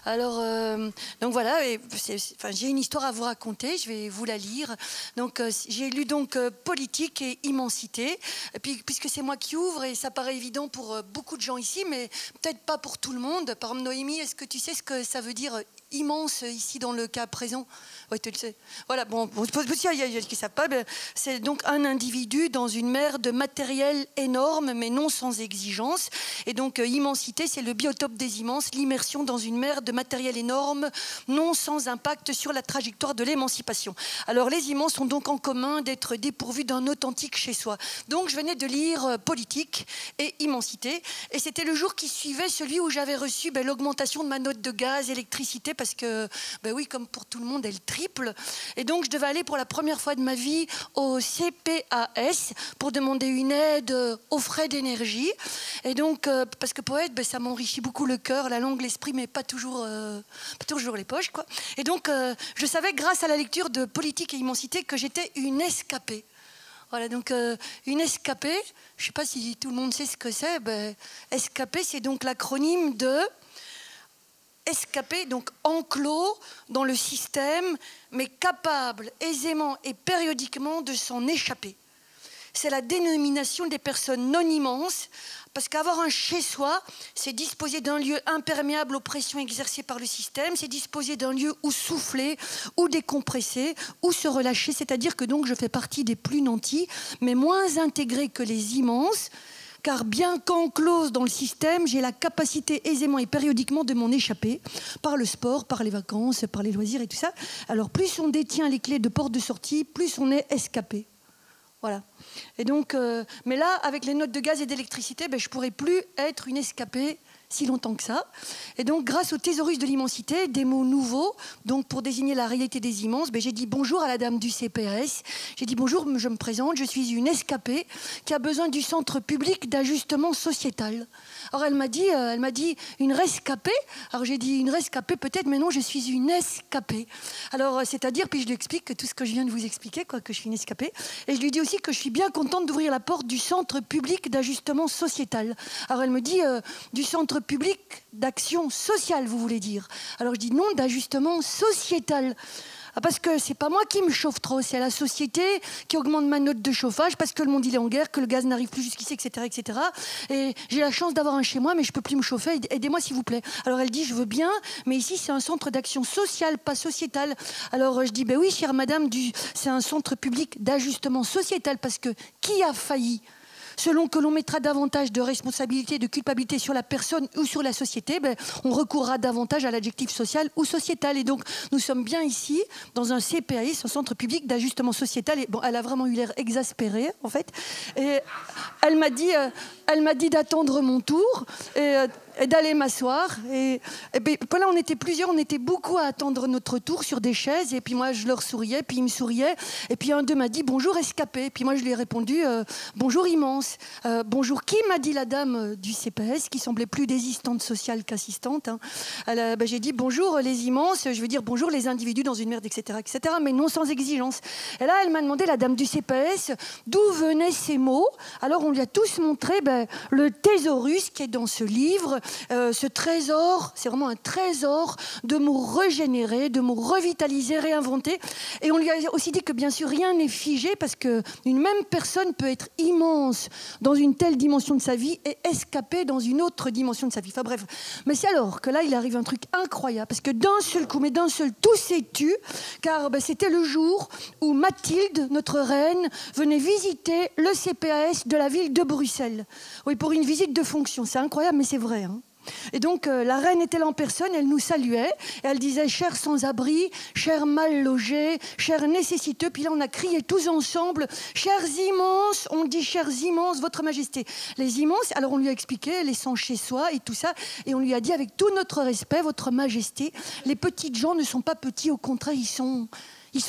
Alors, donc voilà, j'ai une histoire à vous raconter, je vais vous la lire. Donc, j'ai lu donc Politique et Immensité. Et puis, puisque c'est moi qui ouvre, et ça paraît évident pour beaucoup de gens ici, mais peut-être pas pour tout le monde. Par exemple, Noémie, est-ce que tu sais ce que ça veut dire immense ici dans le cas présent? Oui, tu le sais. Voilà, bon, il y a qui ne savent pas. C'est donc un individu dans une mer de matériel énorme, mais non sans exigence. Et donc, immensité, c'est le biotope des immenses, l'immersion dans une mer de matériel énorme, non sans impact sur la trajectoire de l'émancipation. Alors, les immenses ont donc en commun d'être dépourvus d'un authentique chez soi. Donc, je venais de lire Politique et Immensité. Et c'était le jour qui suivait celui où j'avais reçu l'augmentation de ma note de gaz, électricité, parce que, oui, comme pour tout le monde, elle triple. Et donc, je devais aller pour la première fois de ma vie au CPAS pour demander une aide aux frais d'énergie. Et donc, parce que poète, ça m'enrichit beaucoup le cœur, la langue, l'esprit, mais pas toujours les poches, quoi. Et donc, je savais, grâce à la lecture de Politique et Immensité, que j'étais une escapée. Voilà, donc une escapée, je ne sais pas si tout le monde sait ce que c'est. Escapée, c'est donc l'acronyme de... Escapé, donc enclos dans le système, mais capable aisément et périodiquement de s'en échapper. C'est la dénomination des personnes non immenses, parce qu'avoir un chez-soi, c'est disposer d'un lieu imperméable aux pressions exercées par le système, c'est disposer d'un lieu où souffler, où décompresser, où se relâcher, c'est-à-dire que donc je fais partie des plus nantis, mais moins intégrés que les immenses, car bien qu'enclose dans le système, j'ai la capacité aisément et périodiquement de m'en échapper, par le sport, par les vacances, par les loisirs et tout ça. Alors plus on détient les clés de porte de sortie, plus on est escapé. Voilà. Et donc, mais là, avec les notes de gaz et d'électricité, je ne pourrais plus être une escapée si longtemps que ça. Et donc, grâce au thésaurus de l'immensité, des mots nouveaux, donc pour désigner la réalité des immenses, j'ai dit bonjour à la dame du CPS. J'ai dit bonjour, je me présente, je suis une escapée qui a besoin du centre public d'ajustement sociétal. Alors, elle m'a dit une rescapée. Alors, j'ai dit une rescapée peut-être, mais non, je suis une escapée. Alors, c'est-à-dire, puis je lui explique tout ce que je viens de vous expliquer, que je suis une escapée. Et je lui dis aussi que je suis bien contente d'ouvrir la porte du centre public d'ajustement sociétal. Alors, elle me dit du centre public d'action sociale, vous voulez dire. Alors je dis non, d'ajustement sociétal. Parce que c'est pas moi qui me chauffe trop, c'est la société qui augmente ma note de chauffage parce que le monde il est en guerre, que le gaz n'arrive plus jusqu'ici, etc., etc. Et j'ai la chance d'avoir un chez moi, mais je peux plus me chauffer. Aidez-moi s'il vous plaît. Alors elle dit je veux bien, mais ici c'est un centre d'action sociale, pas sociétal. Alors je dis oui, chère madame, c'est un centre public d'ajustement sociétal parce que qui a failli? Selon que l'on mettra davantage de responsabilité, de culpabilité sur la personne ou sur la société, on recourra davantage à l'adjectif social ou sociétal. Et donc, nous sommes bien ici, dans un CPAS, un centre public d'ajustement sociétal. Et elle a vraiment eu l'air exaspérée, en fait. Et elle m'a dit d'attendre mon tour et d'aller m'asseoir. Et là, on était plusieurs, on était beaucoup à attendre notre tour sur des chaises. Et puis moi, je leur souriais, puis ils me souriaient. Et puis un d'eux m'a dit « Bonjour, escapé ». Puis moi, je lui ai répondu « Bonjour, immense ». Bonjour, qui m'a dit la dame du CPS, qui semblait plus désistante sociale qu'assistante. Hein. J'ai dit bonjour les immenses, je veux dire bonjour les individus dans une merde, etc., etc., mais non sans exigence. Et là, elle m'a demandé, la dame du CPS, d'où venaient ces mots. Alors, on lui a tous montré le thésaurus qui est dans ce livre, ce trésor, c'est vraiment un trésor de mots régénérés, de mots revitalisés, réinventés. Et on lui a aussi dit que bien sûr, rien n'est figé parce qu'une même personne peut être immense dans une telle dimension de sa vie et escapée dans une autre dimension de sa vie. Enfin bref, mais c'est alors que là, il arrive un truc incroyable, parce que d'un seul coup, mais d'un seul, tout s'est tu, car c'était le jour où Mathilde, notre reine, venait visiter le CPAS de la ville de Bruxelles. Oui, pour une visite de fonction. C'est incroyable, mais c'est vrai, hein. Et donc, la reine était là en personne, elle nous saluait, et elle disait « Chers sans-abri, chers mal logés, chers nécessiteux », puis là, on a crié tous ensemble « Chers immenses », on dit « Chers immenses, votre majesté ». Les immenses, alors on lui a expliqué les sans chez soi et tout ça, et on lui a dit avec tout notre respect, votre majesté, les petites gens ne sont pas petits, au contraire, ils sont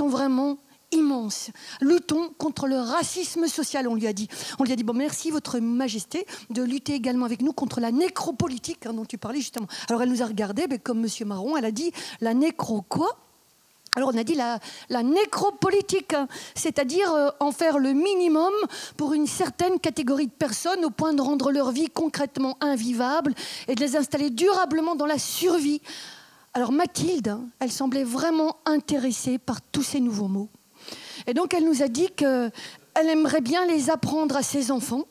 vraiment immense. Luttons contre le racisme social, on lui a dit. On lui a dit, bon, merci, votre majesté, de lutter également avec nous contre la nécropolitique, dont tu parlais justement. Alors, elle nous a regardé, comme monsieur Marron, elle a dit, la nécro quoi ? Alors, on a dit la nécropolitique, c'est-à-dire en faire le minimum pour une certaine catégorie de personnes au point de rendre leur vie concrètement invivable et de les installer durablement dans la survie. Alors Mathilde, elle semblait vraiment intéressée par tous ces nouveaux mots. Et donc elle nous a dit qu'elle aimerait bien les apprendre à ses enfants,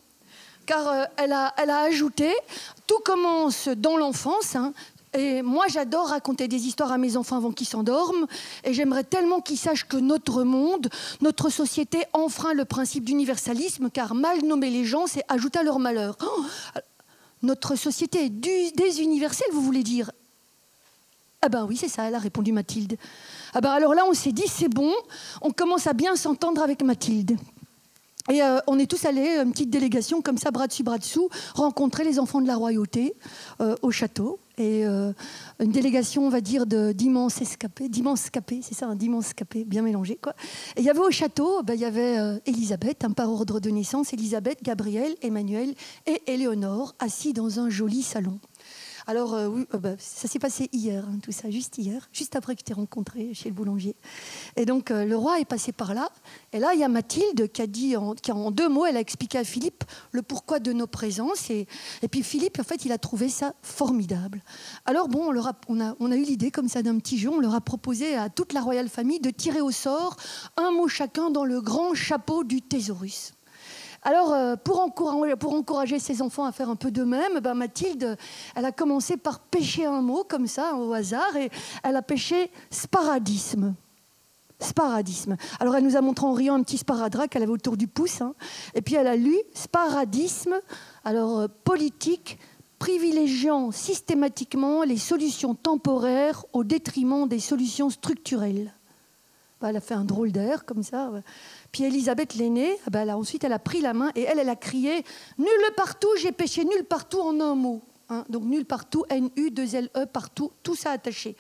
car elle a ajouté, tout commence dans l'enfance, hein, et moi j'adore raconter des histoires à mes enfants avant qu'ils s'endorment, et j'aimerais tellement qu'ils sachent que notre monde, notre société enfreint le principe d'universalisme, car mal nommer les gens, c'est ajouter à leur malheur. Oh, notre société est désuniverselle, vous voulez dire? Ah ben oui, c'est ça, elle a répondu Mathilde. Ah ben alors là, on s'est dit, c'est bon, on commence à bien s'entendre avec Mathilde. Et on est tous allés, une petite délégation comme ça, bras dessus, bras dessous, rencontrer les enfants de la royauté au château. Et une délégation, on va dire, d'immenses escapés, c'est ça, d'immenses escapés, bien mélangés, quoi. Et il y avait au château, il y avait Élisabeth, par ordre de naissance, Élisabeth, Gabriel, Emmanuel et Éléonore, assis dans un joli salon. Alors, oui, ça s'est passé hier, hein, tout ça, juste hier, juste après que je t'ai rencontré chez le boulanger. Et donc, le roi est passé par là. Et là, il y a Mathilde qui a dit, en 2 mots, elle a expliqué à Philippe le pourquoi de nos présences. Et puis Philippe, en fait, il a trouvé ça formidable. Alors, bon, on a eu l'idée, comme ça, d'un petit jeu. On leur a proposé à toute la royale famille de tirer au sort un mot chacun dans le grand chapeau du thésaurus. Alors, pour encourager ses enfants à faire un peu d'eux-mêmes, Mathilde, elle a commencé par pêcher un mot, comme ça, au hasard, et elle a pêché sparadisme. Sparadisme. Alors, elle nous a montré en riant un petit sparadrap qu'elle avait autour du pouce, hein, et puis elle a lu sparadisme, alors politique, privilégiant systématiquement les solutions temporaires au détriment des solutions structurelles. Elle a fait un drôle d'air, comme ça. Puis Élisabeth l'aînée, ensuite elle a pris la main et elle a crié « Nul partout, j'ai pêché nul partout en un mot. Hein, » donc nul partout, N-U-2-L-E, partout, tout ça attaché.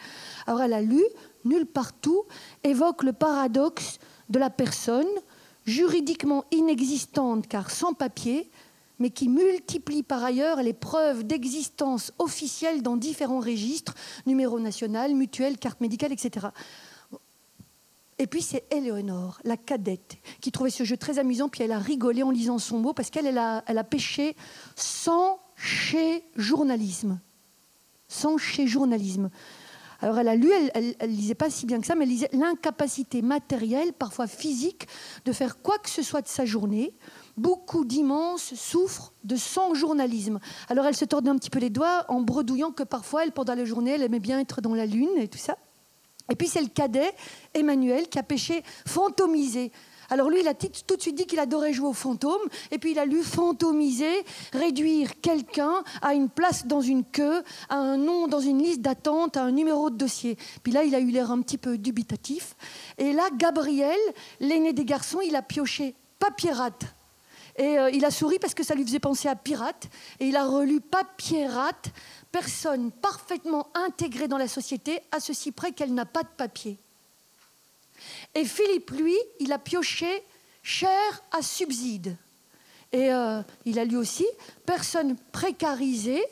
Alors elle a lu « Nul partout » évoque le paradoxe de la personne, juridiquement inexistante car sans papier, mais qui multiplie par ailleurs les preuves d'existence officielle dans différents registres, numéro national, mutuelle, carte médicale, etc. Et puis c'est Éléonore, la cadette, qui trouvait ce jeu très amusant, puis elle a rigolé en lisant son mot, parce qu'elle a pêché sans chez journalisme. Sans chez journalisme. Alors elle a lu, elle lisait pas si bien que ça, mais elle lisait l'incapacité matérielle, parfois physique, de faire quoi que ce soit de sa journée. Beaucoup d'immenses souffrent de sans-journalisme. Alors elle se tordait un petit peu les doigts en bredouillant que parfois, pendant la journée, elle aimait bien être dans la lune et tout ça. Et puis c'est le cadet, Emmanuel, qui a pêché fantomiser. Alors lui, il a tout de suite dit qu'il adorait jouer aux fantômes, et puis il a lu fantomiser, réduire quelqu'un à une place dans une queue, à un nom dans une liste d'attente, à un numéro de dossier. Puis là, il a eu l'air un petit peu dubitatif. Et là, Gabriel, l'aîné des garçons, il a pioché papierate. Et il a souri parce que ça lui faisait penser à pirate, et il a relu papierate, personne parfaitement intégrée dans la société, à ceci près qu'elle n'a pas de papier. Et Philippe, lui, il a pioché chair à subside. Et il a lu aussi personne précarisée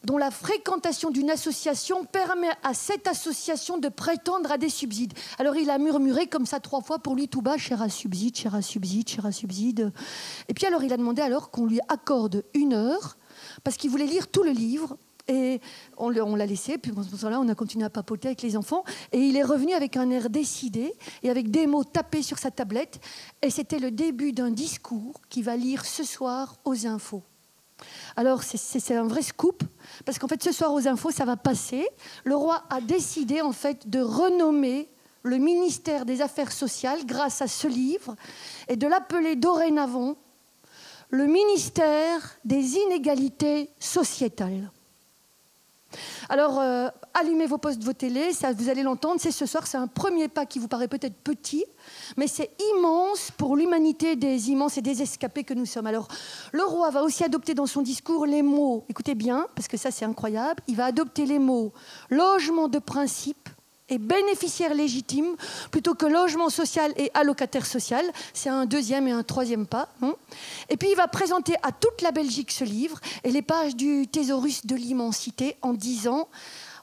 dont la fréquentation d'une association permet à cette association de prétendre à des subsides. Alors il a murmuré comme ça 3 fois pour lui tout bas, chair à subside, chair à subside, chair à subside. Et puis alors il a demandé alors qu'on lui accorde 1 heure, parce qu'il voulait lire tout le livre. Et on l'a laissé, puis à ce moment-là, on a continué à papoter avec les enfants. Et il est revenu avec un air décidé et avec des mots tapés sur sa tablette. Et c'était le début d'un discours qu'il va lire ce soir aux infos. Alors, c'est un vrai scoop, parce qu'en fait, ce soir aux infos, ça va passer. Le roi a décidé, en fait, de renommer le ministère des Affaires sociales grâce à ce livre et de l'appeler dorénavant le ministère des inégalités sociétales. Alors, allumez vos postes, vos télés, ça, vous allez l'entendre, c'est ce soir, c'est un premier pas qui vous paraît peut-être petit, mais c'est immense pour l'humanité des immenses et des escapés que nous sommes. Alors, le roi va aussi adopter dans son discours les mots, écoutez bien, parce que ça c'est incroyable, il va adopter les mots logement de principe et bénéficiaire légitime, plutôt que logement social et allocataire social. C'est un 2e et un 3e pas. Hein. Et puis il va présenter à toute la Belgique ce livre et les pages du thésaurus de l'immensité en disant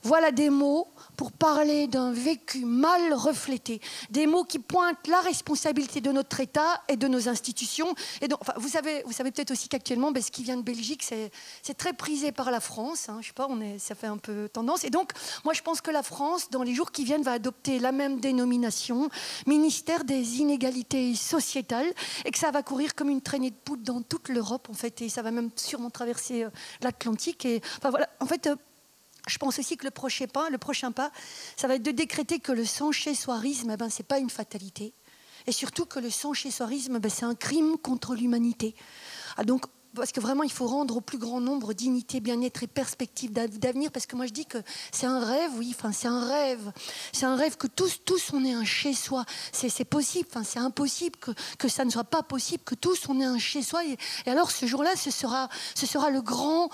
Voilà des mots pour parler d'un vécu mal reflété, des mots qui pointent la responsabilité de notre État et de nos institutions. Et donc, enfin, vous savez peut-être aussi qu'actuellement, ce qui vient de Belgique, c'est très prisé par la France. Hein, je sais pas, ça fait un peu tendance. Et donc, moi, je pense que la France, dans les jours qui viennent, va adopter la même dénomination, ministère des inégalités sociétales, et que ça va courir comme une traînée de poudre dans toute l'Europe, en fait, et ça va même sûrement traverser l'Atlantique. Et enfin voilà, en fait. Je pense aussi que le prochain pas, ça va être de décréter que le sans-chez-soirisme, ce n'est pas une fatalité. Et surtout que le sans-chez-soirisme, c'est un crime contre l'humanité. Ah, donc, parce que vraiment, il faut rendre au plus grand nombre dignité, bien-être et perspective d'avenir. Parce que moi, je dis que c'est un rêve, oui, c'est un rêve. C'est un rêve que tous, on ait un chez-soi. C'est possible, c'est impossible que ça ne soit pas possible, que tous, on ait un chez-soi. Et alors, ce jour-là, ce sera le grand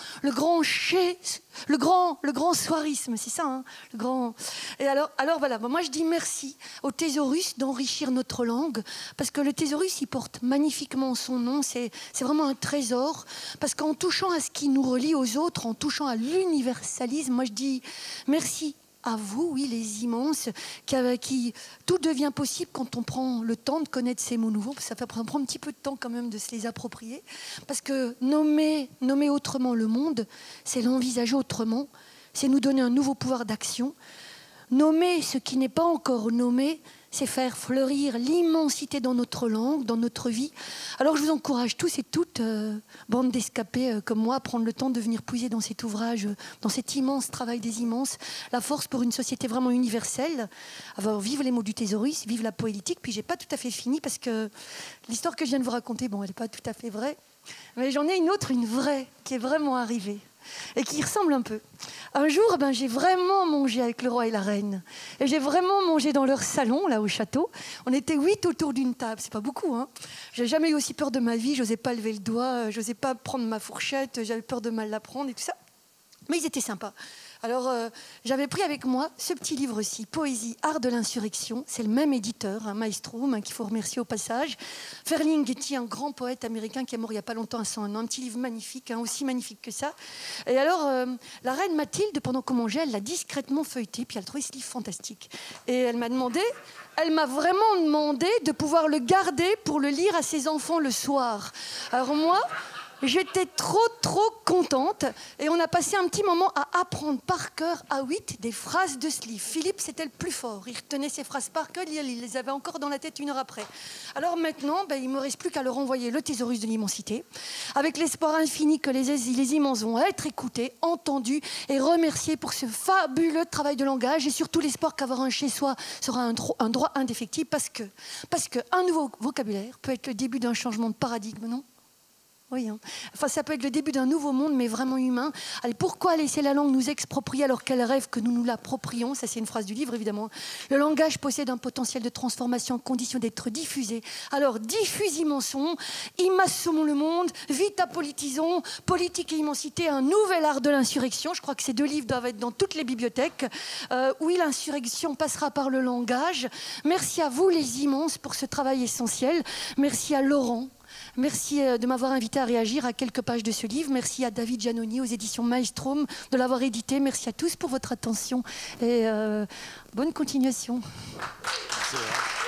soirisme, c'est ça, hein, le grand. Et alors voilà, moi, je dis merci au thésaurus d'enrichir notre langue, parce que le thésaurus, il porte magnifiquement son nom. C'est vraiment un trésor. Parce qu'en touchant à ce qui nous relie aux autres, en touchant à l'universalisme, moi je dis merci à vous, oui, les immenses, qui tout devient possible quand on prend le temps de connaître ces mots nouveaux. Ça prend un petit peu de temps quand même de se les approprier. Parce que nommer autrement le monde, c'est l'envisager autrement, c'est nous donner un nouveau pouvoir d'action. Nommer ce qui n'est pas encore nommé, c'est faire fleurir l'immensité dans notre langue, dans notre vie. Alors je vous encourage tous et toutes, bande d'escapés comme moi, à prendre le temps de venir puiser dans cet ouvrage, dans cet immense travail des immenses, la force pour une société vraiment universelle. Alors vive les mots du thésaurus, vive la poétique. Puis j'ai pas tout à fait fini parce que l'histoire que je viens de vous raconter, elle n'est pas tout à fait vraie. Mais j'en ai une autre, une vraie, qui est vraiment arrivée. Et qui ressemble un peu. Un jour, j'ai vraiment mangé avec le roi et la reine. Et j'ai vraiment mangé dans leur salon, là, au château. On était 8 autour d'une table. C'est pas beaucoup, hein. J'ai jamais eu aussi peur de ma vie. J'osais pas lever le doigt. J'osais pas prendre ma fourchette. J'avais peur de mal la prendre et tout ça. Mais ils étaient sympas. Alors, j'avais pris avec moi ce petit livre-ci, Poésie, art de l'insurrection. C'est le même éditeur, un Maelstrom, qu'il faut remercier au passage. Ferlinghetti, un grand poète américain qui est mort il n'y a pas longtemps à 101 ans. Un petit livre magnifique, aussi magnifique que ça. Et alors, la reine Mathilde, pendant qu'on mangeait, elle l'a discrètement feuilleté, puis elle a trouvé ce livre fantastique. Et elle m'a vraiment demandé de pouvoir le garder pour le lire à ses enfants le soir. Alors moi... J'étais trop contente et on a passé un petit moment à apprendre par cœur à 8 des phrases de ce livre. Philippe, c'était le plus fort. Il retenait ses phrases par cœur, il les avait encore dans la tête 1 heure après. Alors maintenant, il ne me reste plus qu'à leur envoyer le thésaurus de l'immensité, avec l'espoir infini que les immenses vont être écoutés, entendus et remerciés pour ce fabuleux travail de langage, et surtout l'espoir qu'avoir un chez-soi sera un droit indéfectible, parce que un nouveau vocabulaire peut être le début d'un changement de paradigme, non ? Oui, hein. Enfin, ça peut être le début d'un nouveau monde, mais vraiment humain. Allez, pourquoi laisser la langue nous exproprier alors qu'elle rêve que nous nous l'approprions? Ça, c'est une phrase du livre, évidemment. Le langage possède un potentiel de transformation en condition d'être diffusé. Alors, diffusons son, immassons le monde, vite apolitisons, politique et immensité, un nouvel art de l'insurrection. Je crois que ces 2 livres doivent être dans toutes les bibliothèques. Oui, l'insurrection passera par le langage. Merci à vous, les immenses, pour ce travail essentiel. Merci à Laurent. Merci de m'avoir invité à réagir à quelques pages de ce livre. Merci à David Giannoni aux éditions Maelstrom de l'avoir édité. Merci à tous pour votre attention et bonne continuation. Merci.